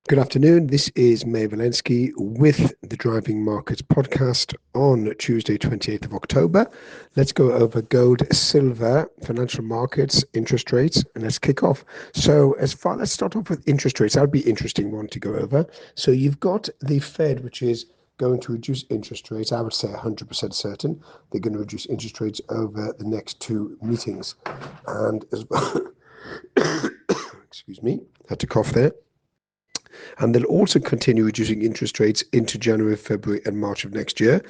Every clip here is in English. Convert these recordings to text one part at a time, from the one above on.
Good afternoon. This is May Valensky with the Driving Markets podcast on Tuesday, 28th of October. Let's go over gold, silver, financial markets, interest rates, and let's kick off. Let's start off with interest rates. That would be an interesting one to go over. So you've got the Fed, which is going to reduce interest rates. I would say 100% certain they're going to reduce interest rates over the next two meetings. And as well, excuse me, had to cough there. And they'll also continue reducing interest rates into January, February, and March of next year,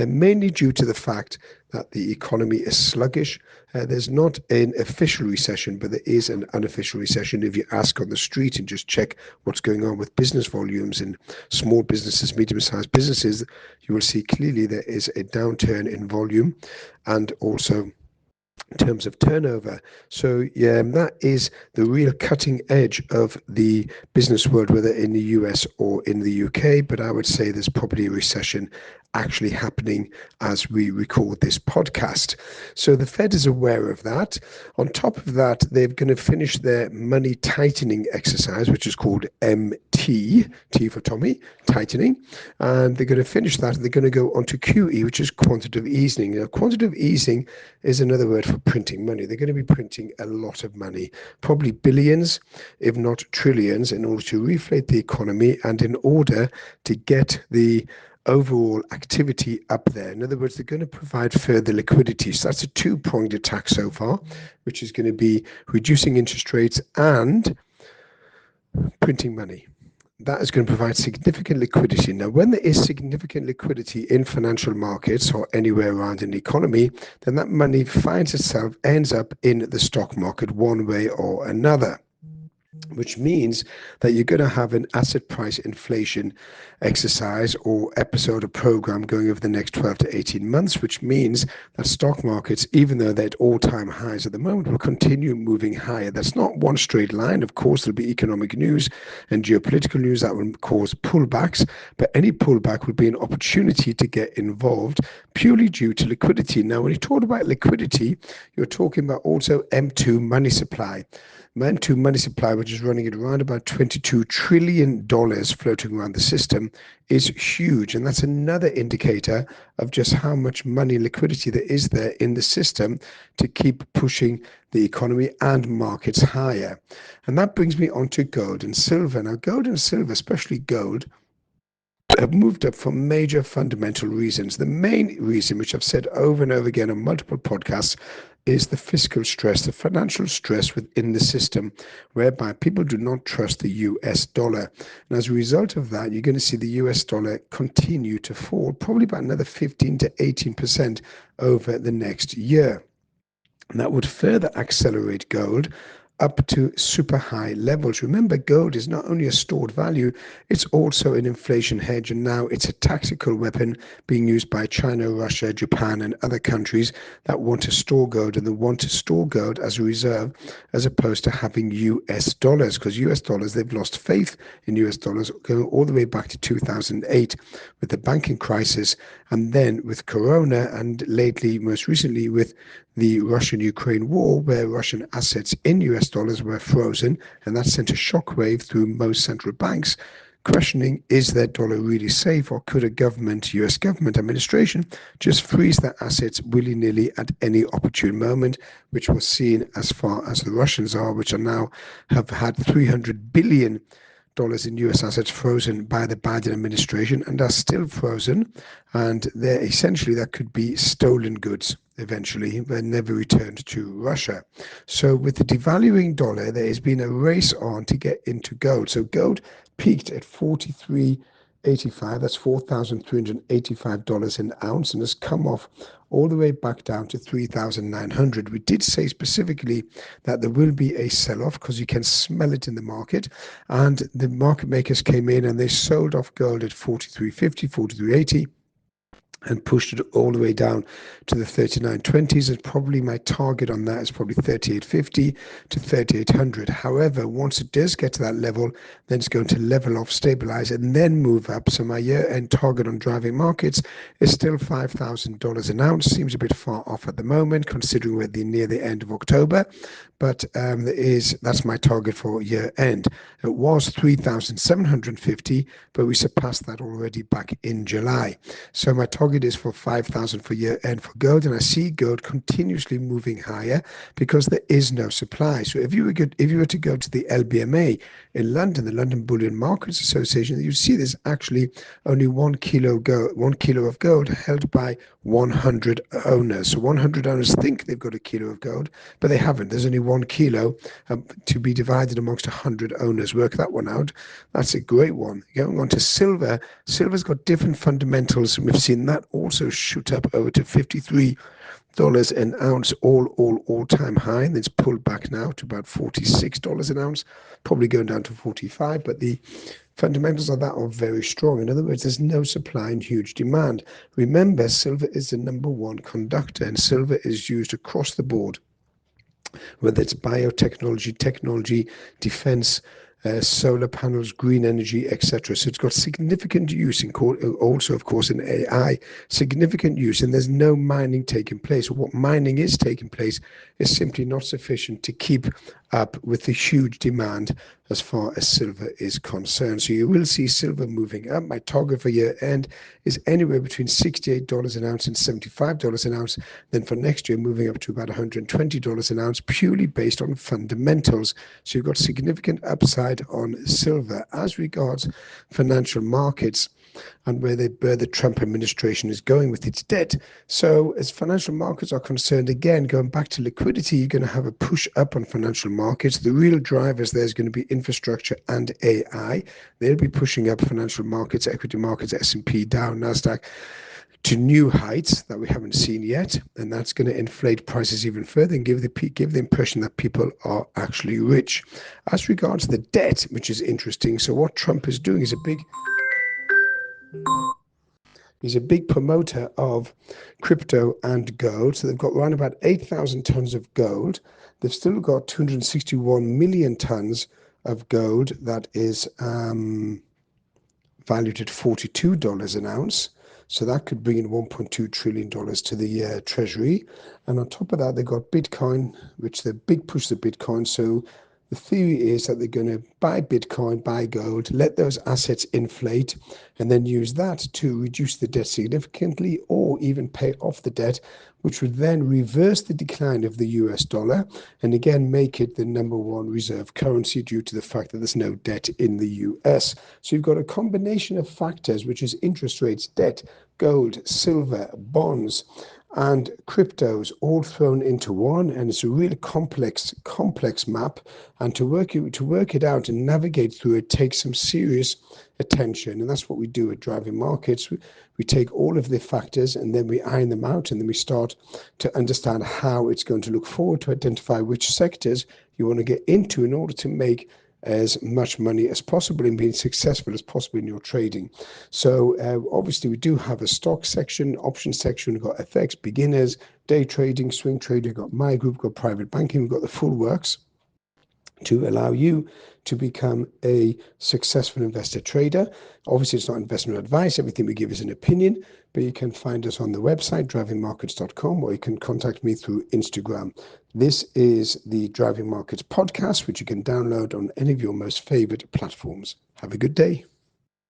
mainly due to the fact that the economy is sluggish. There's not an official recession, but there is an unofficial recession. If you ask on the street and just check what's going on with business volumes in small businesses, medium-sized businesses, you will see clearly there is a downturn in volume and also in terms of turnover. So yeah, that is the real cutting edge of the business world, whether in the US or in the UK. But I would say there's probably a recession actually happening as we record this podcast. So the Fed is aware of that. On top of that, they're going to finish their money tightening exercise, which is called MT, T for Tommy, tightening. And they're going to finish that. And they're going to go on to QE, which is quantitative easing. Now, quantitative easing is another word for printing money. They're going to be printing a lot of money, probably billions, if not trillions, in order to reflate the economy and in order to get the overall activity up there. In other words, they're going to provide further liquidity. So that's a two-pronged attack so far, which is going to be reducing interest rates and printing money. That is going to provide significant liquidity. Now, when there is significant liquidity in financial markets or anywhere around in the economy, then that money ends up in the stock market one way or another, which means that you're going to have an asset price inflation exercise or episode or program going over the next 12 to 18 months, which means that stock markets, even though they're at all-time highs at the moment, will continue moving higher. That's not one straight line. Of course, there'll be economic news and geopolitical news that will cause pullbacks, but any pullback would be an opportunity to get involved purely due to liquidity. Now, when you talk about liquidity, you're talking about also M2 money supply. M2 money supply, which is running at around about $22 trillion floating around the system, is huge. And that's another indicator of just how much money and liquidity there is there in the system to keep pushing the economy and markets higher. And that brings me on to gold and silver. Now, gold and silver, especially gold, have moved up for major fundamental reasons. The main reason, which I've said over and over again on multiple podcasts, is the fiscal stress, the financial stress within the system, whereby people do not trust the US dollar. And as a result of that, you're going to see the US dollar continue to fall, probably about another 15 to 18% over the next year. And that would further accelerate gold up to super high levels. Remember, gold is not only a stored value, it's also an inflation hedge, and now it's a tactical weapon being used by China, Russia, Japan, and other countries that want to store gold, and they want to store gold as a reserve as opposed to having US dollars, because US dollars, they've lost faith in US dollars going all the way back to 2008 with the banking crisis, and then with Corona, and lately, most recently, with the Russian-Ukraine war, where Russian assets in US dollars were frozen, and that sent a shockwave through most central banks, questioning, is their dollar really safe, or could a government, US government administration, just freeze their assets willy-nilly at any opportune moment, which was seen as far as the Russians are, which are now have had $300 billion in US assets frozen by the Biden administration and are still frozen, and they're essentially, that could be stolen goods eventually, but never returned to Russia. So with the devaluing dollar, there has been a race on to get into gold. So gold peaked at 43.85, that's $4,385 an ounce, and has come off all the way back down to 3,900. We did say specifically that there will be a sell-off because you can smell it in the market, and the market makers came in and they sold off gold at 43.50, 43.80. and pushed it all the way down to the 39.20s. And probably my target on that is probably 38.50 to 3800. However, once it does get to that level, then it's going to level off, stabilize, and then move up. So my year-end target on driving markets is still $5,000 an ounce. Seems a bit far off at the moment, considering we're near the end of October. But that's my target for year end. It was 3,750, but we surpassed that already back in July. So my target is for 5,000 for year end for gold, and I see gold continuously moving higher because there is no supply. So if you were to go to the LBMA in London, the London Bullion Markets Association, you see there's actually only 1 kilo of gold held by 100 owners. So 100 owners think they've got a kilo of gold, but they haven't. There's only 1 kilo to be divided amongst 100 owners. Work that one out. That's a great one. Going on to silver. Silver's got different fundamentals. We've seen that also shoot up over to $53 an ounce, all-time high, and it's pulled back now to about $46 an ounce, probably going down to 45, but the fundamentals of that are very strong. In other words, there's no supply and huge demand. Remember, silver is the #1 conductor, and silver is used across the board, whether it's biotechnology, technology, defense, solar panels, green energy, etc. So it's got significant use in also, of course, in AI, significant use, and there's no mining taking place. What mining is taking place is simply not sufficient to keep up with the huge demand as far as silver is concerned. So you will see silver moving up. My target for year end is anywhere between $68 an ounce and $75 an ounce. Then for next year, moving up to about $120 an ounce, purely based on fundamentals. So you've got significant upside on silver. As regards financial markets and where the Trump administration is going with its debt. So as financial markets are concerned, again, going back to liquidity, you're going to have a push up on financial markets. The real drivers there's going to be infrastructure and AI. They'll be pushing up financial markets, equity markets, S&P, Dow, NASDAQ, to new heights that we haven't seen yet, and that's going to inflate prices even further and give the impression that people are actually rich. As regards the debt, which is interesting, so what Trump is doing is he's a big promoter of crypto and gold. So they've got around about 8,000 tons of gold. They've still got 261 million tons of gold that is valued at $42 an ounce. So that could bring in $1.2 trillion to the treasury. And on top of that, they've got Bitcoin, which they're big push the Bitcoin. So the theory is that they're going to buy Bitcoin, buy gold, let those assets inflate, and then use that to reduce the debt significantly or even pay off the debt, which would then reverse the decline of the US dollar and again make it the #1 reserve currency due to the fact that there's no debt in the US. So you've got a combination of factors, which is interest rates, debt, gold, silver, bonds, and cryptos all thrown into one, and it's a really complex map. And to work it out and navigate through it takes some serious attention, and that's what we do at Driving Markets. We take all of the factors and then we iron them out, and then we start to understand how it's going to look forward, to identify which sectors you want to get into in order to make as much money as possible and being successful as possible in your trading. So obviously we do have a stock section, option section, we've got FX, beginners, day trading, swing trading, we've got my group, we've got private banking, we've got the full works to allow you to become a successful investor trader. Obviously, it's not investment advice. Everything we give is an opinion, but you can find us on the website, drivingmarkets.com, or you can contact me through Instagram. This is the Driving Markets podcast, which you can download on any of your most favorite platforms. Have a good day.